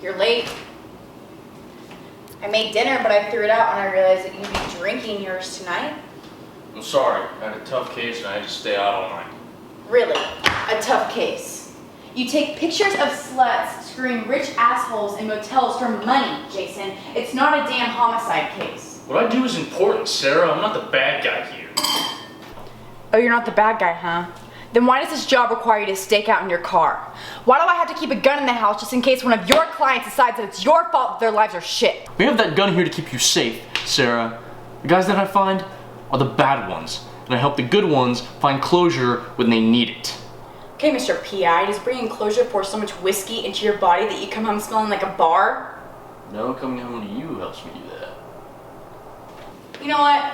You're late. I made dinner, but I threw it out when I realized that you'd be drinking yours tonight. I'm sorry. I had a tough case and I had to stay out all night. Really? A tough case. You take pictures of sluts screwing rich assholes in motels for money, Jason. It's not a damn homicide case. What I do is important, Sarah. I'm not the bad guy here. Oh, you're not the bad guy, huh? Then why does this job require you to stake out in your car? Why do I have to keep a gun in the house just in case one of your clients decides that it's your fault that their lives are shit? We have that gun here to keep you safe, Sarah. The guys that I find are the bad ones, and I help the good ones find closure when they need it. Okay, Mr. P.I., does bringing closure pour so much whiskey into your body that you come home smelling like a bar? No, coming home to you helps me do that. You know what?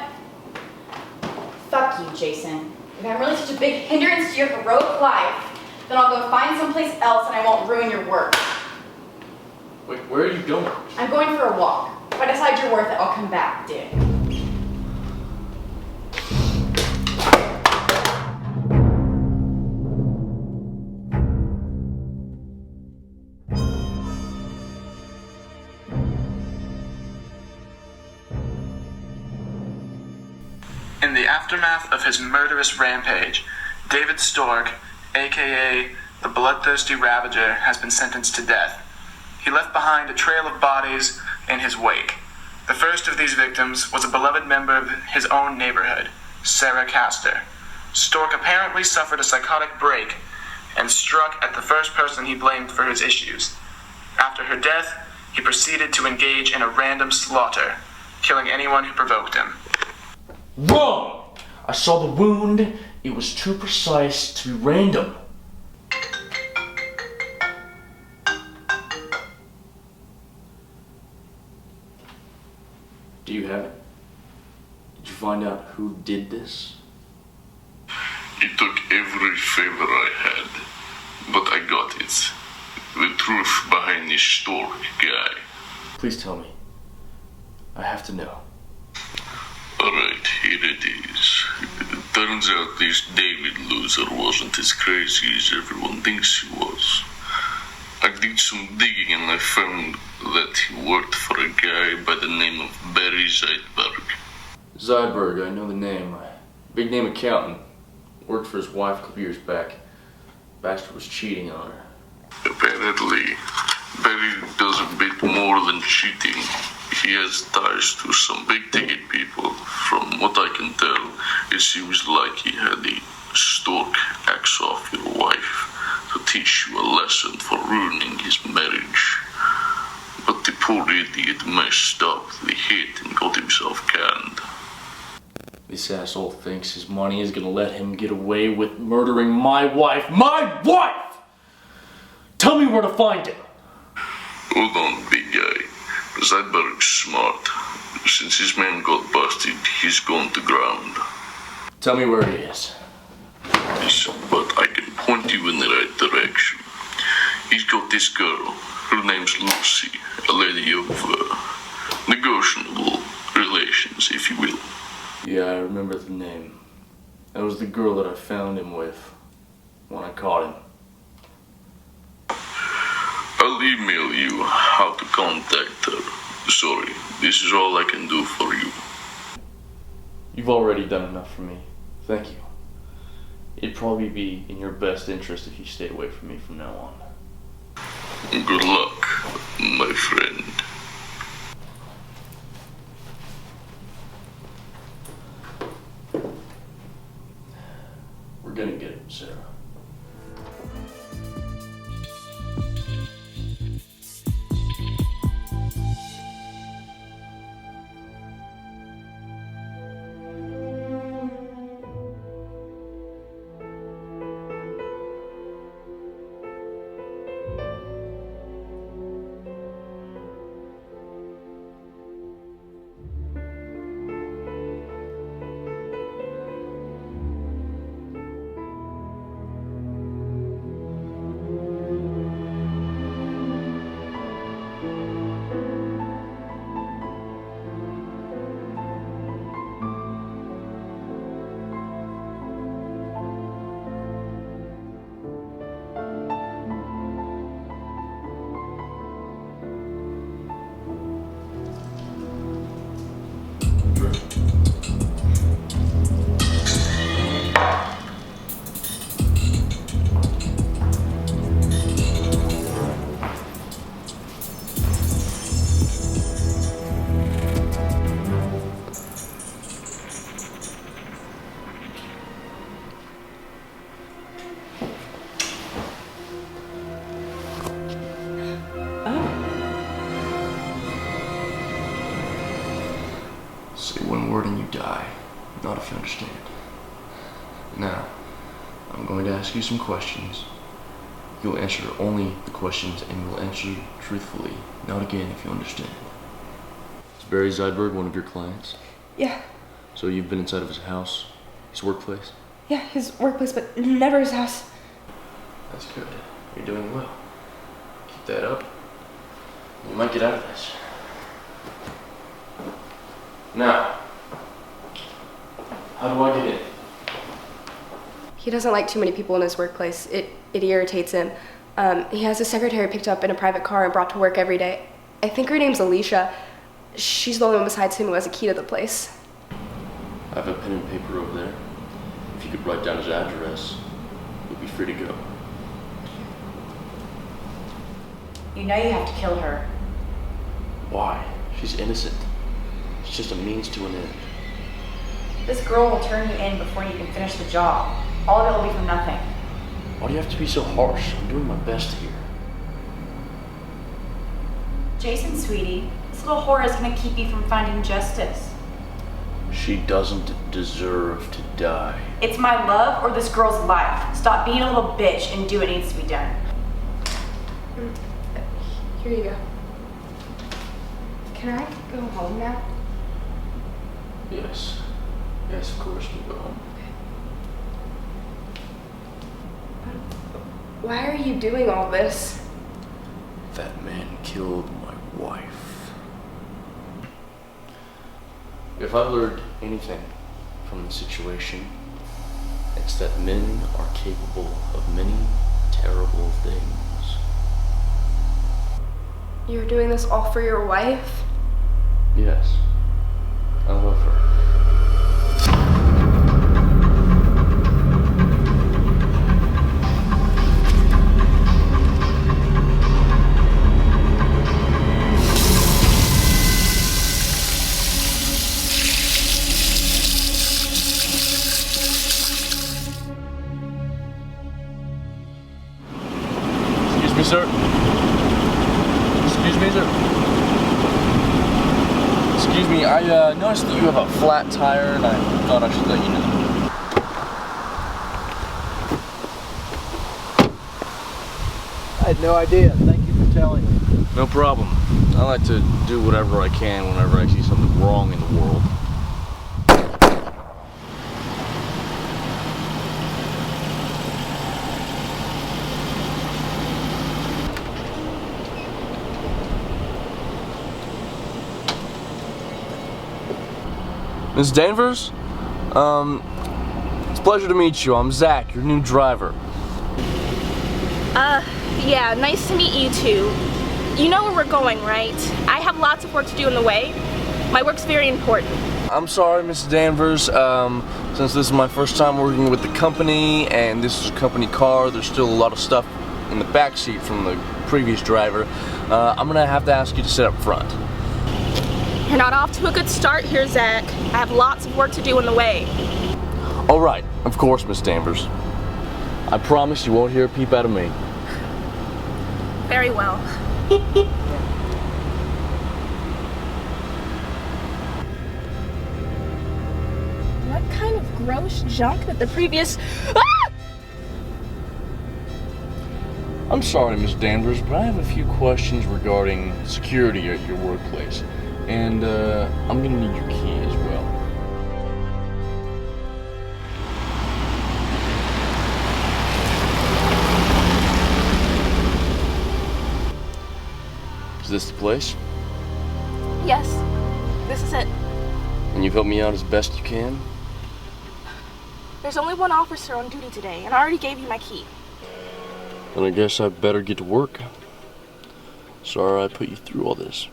Fuck you, Jason. If I'm really such a big hindrance to your heroic life, then I'll go find someplace else and I won't ruin your work. Wait, where are you going? I'm going for a walk. If I decide you're worth it, I'll come back, dude. In the aftermath of his murderous rampage, David Stork, aka the Bloodthirsty Ravager, has been sentenced to death. He left behind a trail of bodies in his wake. The first of these victims was a beloved member of his own neighborhood, Sarah Castor. Stork apparently suffered a psychotic break and struck at the first person he blamed for his issues. After her death, he proceeded to engage in a random slaughter, killing anyone who provoked him. Wrong! I saw the wound. It was too precise to be random. Do you have it? Did you find out who did this? He took every favor I had, but I got it. The truth behind this story, guy. Please tell me. I have to know. Alright, here it is. It turns out this David loser wasn't as crazy as everyone thinks he was. I did some digging and I found that he worked for a guy by the name of Barry Zeidberg. Zeidberg, I know the name. Big name accountant. Worked for his wife a couple years back. Bastard was cheating on her. Apparently, Barry does a bit more than cheating. He has ties to some big-ticket people. From what I can tell, it seems like he had a stork axe off your wife to teach you a lesson for ruining his marriage. But the poor idiot messed up the hit and got himself canned. This asshole thinks his money is gonna let him get away with murdering my wife. My wife! Tell me where to find him. Hold on, big guy. Zeidberg's smart. Since his man got busted, he's gone to ground. Tell me where he is. Listen, but I can point you in the right direction. He's got this girl. Her name's Lucy, a lady of negotiable relations, if you will. Yeah, I remember the name. That was the girl that I found him with when I caught him. I'll email you how to contact her. Sorry, this is all I can do for you. You've already done enough for me. Thank you. It'd probably be in your best interest if you stay away from me from now on. Good luck, my friend. We're gonna get him, Sarah. Say one word and you die. Not if you understand. Now, I'm going to ask you some questions. You'll answer only the questions and you'll answer truthfully. Not again if you understand. Is Barry Zeidberg one of your clients? Yeah. So you've been inside of his house, his workplace? Yeah, his workplace, but never his house. That's good. You're doing well. Keep that up. You might get out of this. Now, how do I get in? He doesn't like too many people in his workplace. It irritates him. He has his secretary picked up in a private car and brought to work every day. I think her name's Alicia. She's the only one besides him who has a key to the place. I have a pen and paper over there. If you could write down his address, you'll be free to go. You know you have to kill her. Why? She's innocent. It's just a means to an end. This girl will turn you in before you can finish the job. All of it will be for nothing. Why do you have to be so harsh? I'm doing my best here. Jason, sweetie, this little whore is gonna keep you from finding justice. She doesn't deserve to die. It's my love or this girl's life. Stop being a little bitch and do what needs to be done. Here you go. Can I go home now? Yes. Yes, of course, we'll go home. Why are you doing all this? That man killed my wife. If I've learned anything from the situation, it's that men are capable of many terrible things. You're doing this all for your wife? Yes, I love her. Excuse me, sir. Excuse me, sir. Excuse me, I noticed that you have a flat tire and I thought I should let you know. I had no idea. Thank you for telling me. No problem. I like to do whatever I can whenever I see something wrong in the world. Ms. Danvers? It's a pleasure to meet you. I'm Zach, your new driver. Yeah, nice to meet you too. You know where we're going, right? I have lots of work to do in the way. My work's very important. I'm sorry, Ms. Danvers. Since this is my first time working with the company and this is a company car, there's still a lot of stuff in the back seat from the previous driver. I'm gonna have to ask you to sit up front. You're not off to a good start here, Zach. I have lots of work to do in the way. All right, of course, Ms. Danvers. I promise you won't hear a peep out of me. Very well. What kind of gross junk did the previous... Ah! I'm sorry, Ms. Danvers, but I have a few questions regarding security at your workplace. And I'm gonna need your key as well. Is this the place? Yes, this is it. And you've helped me out as best you can? There's only one officer on duty today, and I already gave you my key. Then I guess I better get to work. Sorry I put you through all this.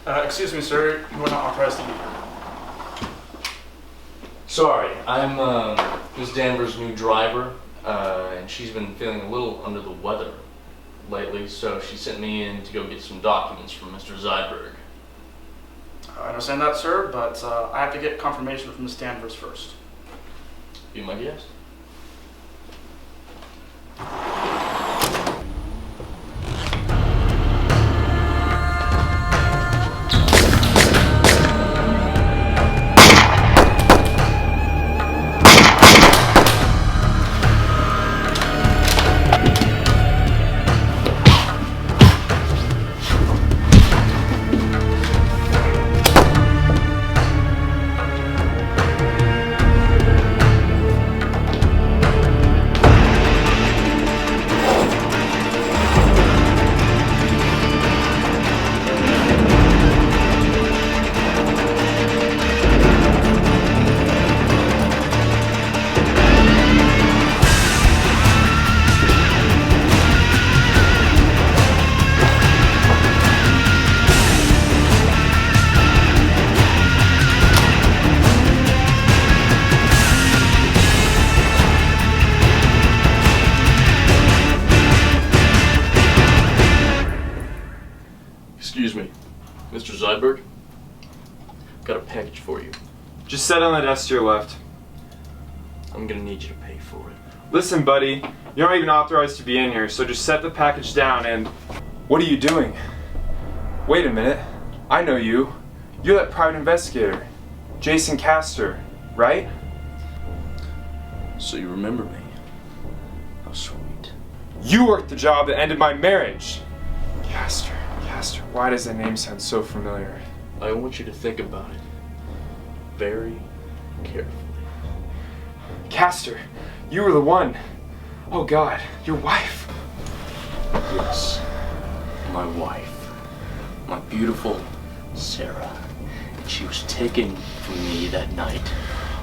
Excuse me, sir. You are not authorized to be here. Sorry, I'm Ms. Danvers' new driver, and she's been feeling a little under the weather lately, so she sent me in to go get some documents from Mr. Zeidberg. I understand that, sir, but I have to get confirmation from Ms. Danvers first. Be my guest. Excuse me, Mr. Zeidberg? Got a package for you. Just set on the desk to your left. I'm gonna need you to pay for it. Listen, buddy, you're not even authorized to be in here, so just set the package down and... What are you doing? Wait a minute. I know you. You're that private investigator, Jason Castor, right? So you remember me? How sweet. You worked the job that ended my marriage! Castor, why does that name sound so familiar? I want you to think about it very carefully. Castor, you were the one. Oh God, your wife. Yes, my wife. My beautiful Sarah. And she was taken from me that night,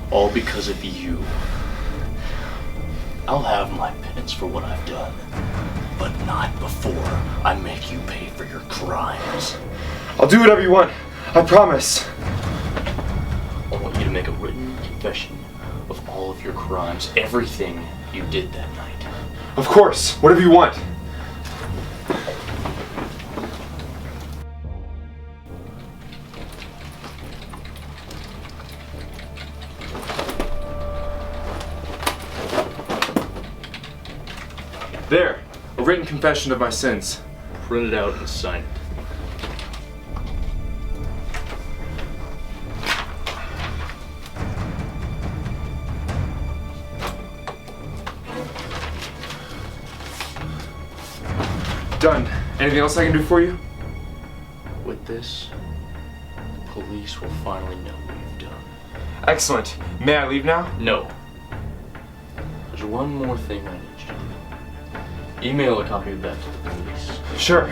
all because of you. I'll have my penance for what I've done, but not before I make you pay for your crimes. I'll do whatever you want, I promise. I want you to make a written confession of all of your crimes, everything you did that night. Of course, whatever you want. There, a written confession of my sins. Print it out and sign it. Done. Anything else I can do for you? With this, the police will finally know what you've done. Excellent. May I leave now? No. There's one more thing I need you to do. Email a copy of that to the police. Sure.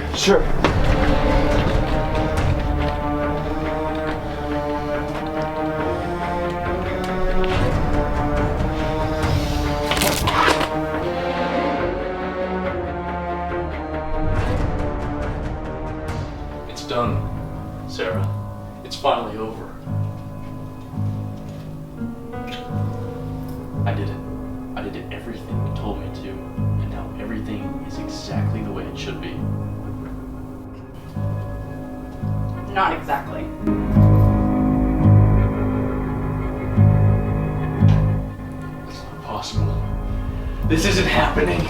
It's done, Sarah. It's finally over. I did it. I did everything you told me to, and now everything is exactly the way it should be. Not exactly. It's not possible. This isn't happening.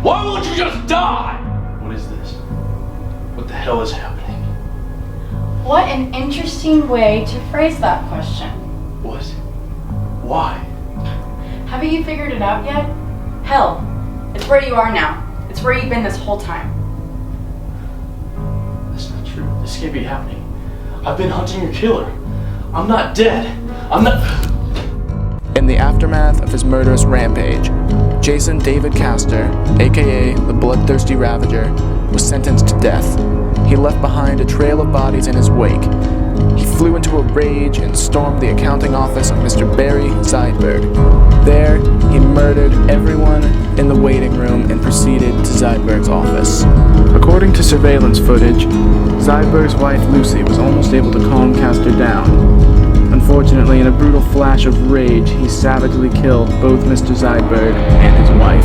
Why won't you just die? What is this? What the hell is happening? What an interesting way to phrase that question. What? Why? Haven't you figured it out yet? Hell, it's where you are now. It's where you've been this whole time. That's not true. This can't be happening. I've been hunting your killer. I'm not dead. I'm not... In the aftermath of his murderous rampage, Jason David Castor, aka the Bloodthirsty Ravager, was sentenced to death. He left behind a trail of bodies in his wake. He flew into a rage and stormed the accounting office of Mr. Barry Zeidberg. There, he murdered everyone in the waiting room and proceeded to Zeidberg's office. According to surveillance footage, Zeidberg's wife Lucy was almost able to calm Castor down. Unfortunately, in a brutal flash of rage, he savagely killed both Mr. Zeidberg and his wife.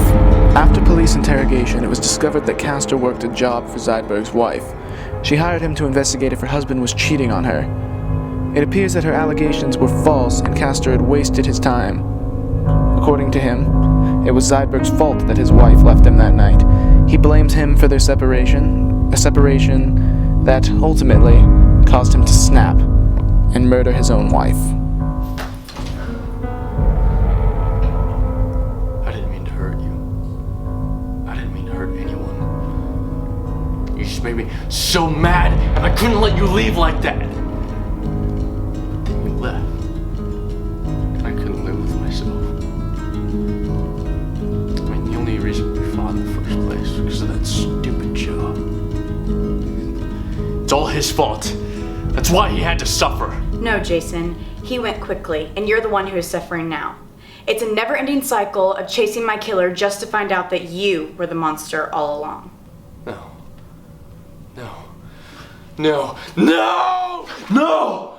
After police interrogation, it was discovered that Castor worked a job for Zeidberg's wife. She hired him to investigate if her husband was cheating on her. It appears that her allegations were false and Castor had wasted his time. According to him, it was Zeidberg's fault that his wife left him that night. He blames him for their separation, a separation that ultimately caused him to snap and murder his own wife. I didn't mean to hurt you. I didn't mean to hurt anyone. You just made me so mad, and I couldn't let you leave like that. Then you left. I couldn't live with myself. I mean, the only reason we fought in the first place was because of that stupid job. It's all his fault. That's why he had to suffer. No, Jason. He went quickly, and you're the one who is suffering now. It's a never-ending cycle of chasing my killer just to find out that you were the monster all along. No. No. No. No! No!